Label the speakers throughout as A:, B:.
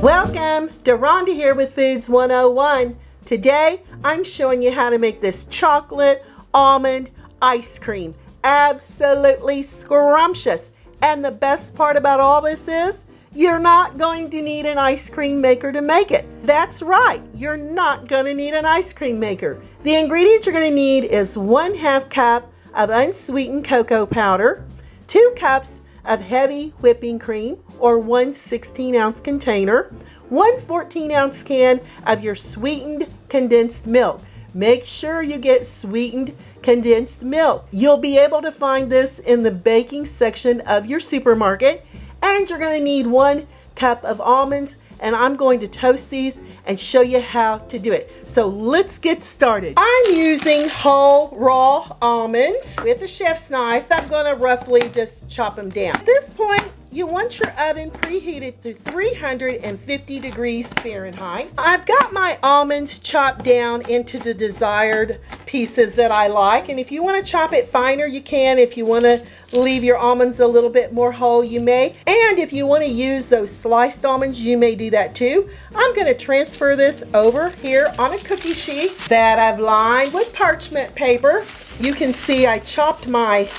A: Welcome, Rhonda here with Foods 101. Today I'm showing you how to make this chocolate almond ice cream. Absolutely scrumptious. And the best part about all this is you're not going to need an ice cream maker to make it. That's right, you're not going to need an ice cream maker. The ingredients you're going to need is 1/2 cup of unsweetened cocoa powder, 2 cups of heavy whipping cream or 1 16-ounce container, 1 14-ounce can of your sweetened condensed milk. Make sure you get sweetened condensed milk. You'll be able to find this in the baking section of your supermarket. And you're going to need 1 cup of almonds, and I'm going to toast these and show you how to do it. So let's get started. I'm using whole raw almonds. With a chef's knife, I'm going to roughly just chop them down. At this point, you want your oven preheated to 350 degrees Fahrenheit. I've got my almonds chopped down into the desired pieces that I like, and if you want to chop it finer, you can. If you want to leave your almonds a little bit more whole, you may. And if you want to use those sliced almonds, you may do that too. I'm going to transfer this over here on a cookie sheet that I've lined with parchment paper. You can see I chopped my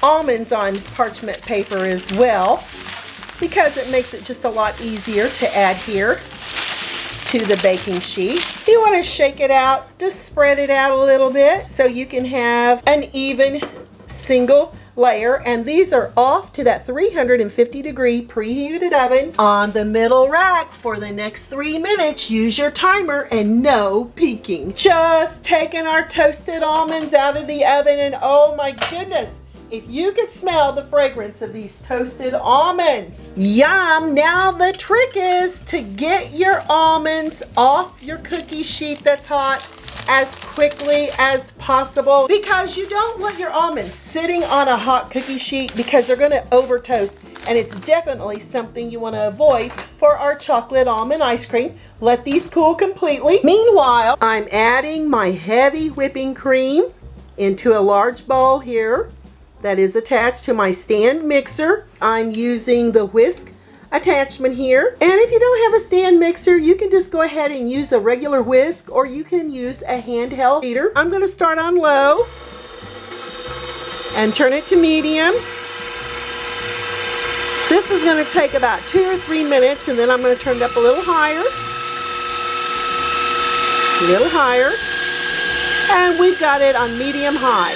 A: almonds on parchment paper as well because it makes it just a lot easier to add here to the baking sheet. You want to shake it out, just spread it out a little bit so you can have an even single layer, and these are off to that 350 degree preheated oven on the middle rack for the next 3 minutes. Use your timer and no peeking. Just taking our toasted almonds out of the oven, and oh my goodness, if you could smell the fragrance of these toasted almonds. Yum! Now the trick is to get your almonds off your cookie sheet that's hot as quickly as possible, because you don't want your almonds sitting on a hot cookie sheet because they're going to over toast, and it's definitely something you want to avoid for our chocolate almond ice cream. Let these cool completely. Meanwhile, I'm adding my heavy whipping cream into a large bowl here that is attached to my stand mixer. I'm using the whisk attachment here, and if you don't have a stand mixer, you can just go ahead and use a regular whisk, or you can use a handheld beater. I'm going to start on low and turn it to medium. This is going to take about 2 or 3 minutes, and then I'm going to turn it up a little higher, and we've got it on medium high,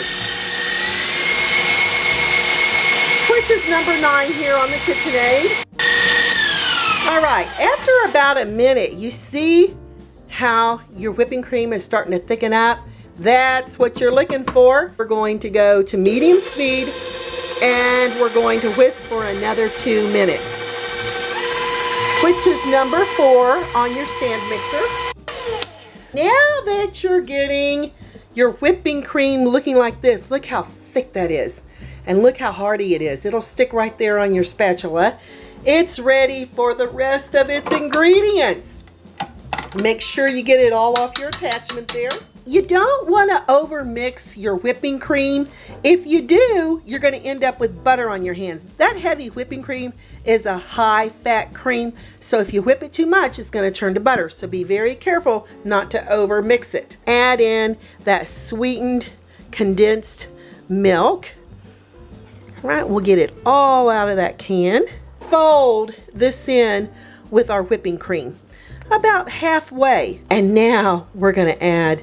A: which is number 9 here on the KitchenAid. All right, after about a minute, you see how your whipping cream is starting to thicken up. That's what you're looking for. We're going to go to medium speed, and we're going to whisk for another 2 minutes, which is number 4 on your stand mixer. Now that you're getting your whipping cream looking like this, look how thick that is. And look how hardy it is. It'll stick right there on your spatula. It's ready for the rest of its ingredients. Make sure you get it all off your attachment there. You don't want to over mix your whipping cream. If you do, you're going to end up with butter on your hands. That heavy whipping cream is a high fat cream, so if you whip it too much, it's going to turn to butter. So be very careful not to over mix it. Add in that sweetened condensed milk. All right, we'll get it all out of that can. Fold this in with our whipping cream about halfway, and now we're going to add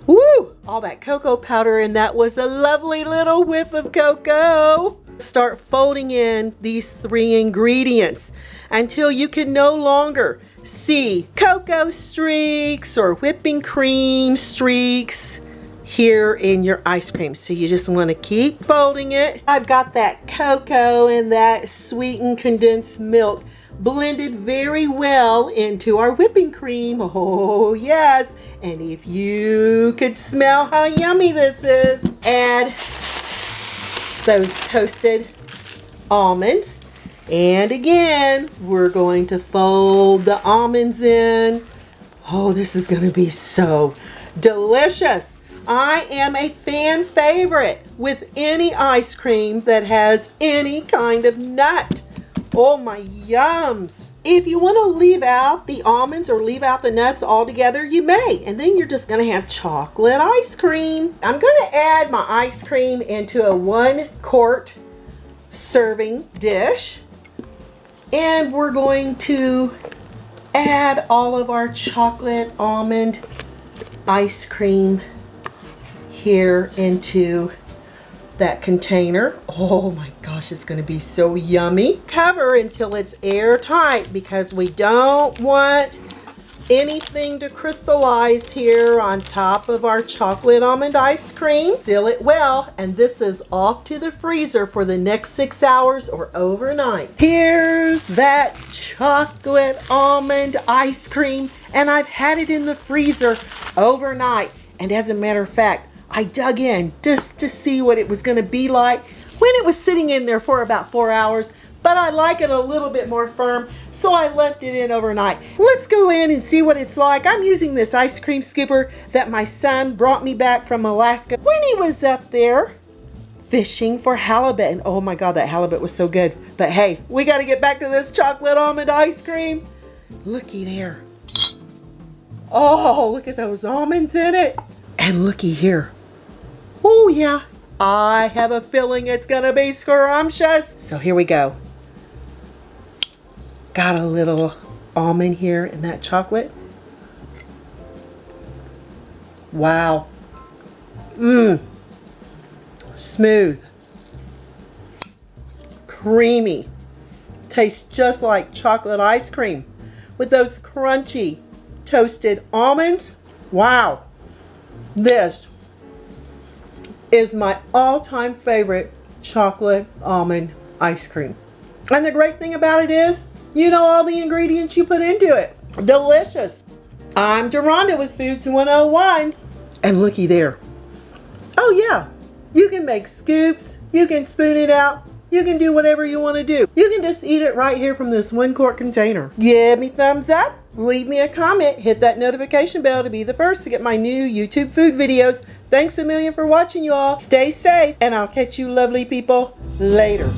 A: all that cocoa powder, and that was a lovely little whiff of cocoa. Start folding in these 3 ingredients until you can no longer see cocoa streaks or whipping cream streaks here in your ice cream. So you just want to keep folding it. I've got that cocoa and that sweetened condensed milk blended very well into our whipping cream. Oh yes, and if you could smell how yummy this is, add those toasted almonds, and again we're going to fold the almonds in. Oh, this is going to be so delicious. I am a fan favorite with any ice cream that has any kind of nut. Oh my yums. If you want to leave out the almonds or leave out the nuts altogether, you may. And then you're just going to have chocolate ice cream. I'm going to add my ice cream into a 1-quart serving dish. And we're going to add all of our chocolate almond ice cream here into that container. Oh my gosh, it's going to be so yummy. Cover until it's airtight because we don't want anything to crystallize here on top of our chocolate almond ice cream. Seal it well, and this is off to the freezer for the next 6 hours or overnight. Here's that chocolate almond ice cream, and I've had it in the freezer overnight. And as a matter of fact, I dug in just to see what it was going to be like when it was sitting in there for about 4 hours, but I like it a little bit more firm, so I left it in overnight. Let's go in and see what it's like. I'm using this ice cream scooper that my son brought me back from Alaska when he was up there fishing for halibut. And oh my God, that halibut was so good. But hey, we got to get back to this chocolate almond ice cream. Looky there. Oh, look at those almonds in it. And looky here. Oh yeah, I have a feeling it's gonna be scrumptious. So here we go. Got a little almond here in that chocolate. Wow. Smooth. Creamy. Tastes just like chocolate ice cream with those crunchy toasted almonds. Wow. This is my all-time favorite chocolate almond ice cream. And the great thing about it is, you know all the ingredients you put into it. Delicious. I'm Deronda with Foods 101. And looky there. Oh yeah, you can make scoops, you can spoon it out, you can do whatever you want to do. You can just eat it right here from this 1-quart container. Give me thumbs up, leave me a comment, hit that notification bell to be the first to get my new YouTube food videos. Thanks a million for watching, you all. Stay safe, and I'll catch you lovely people later.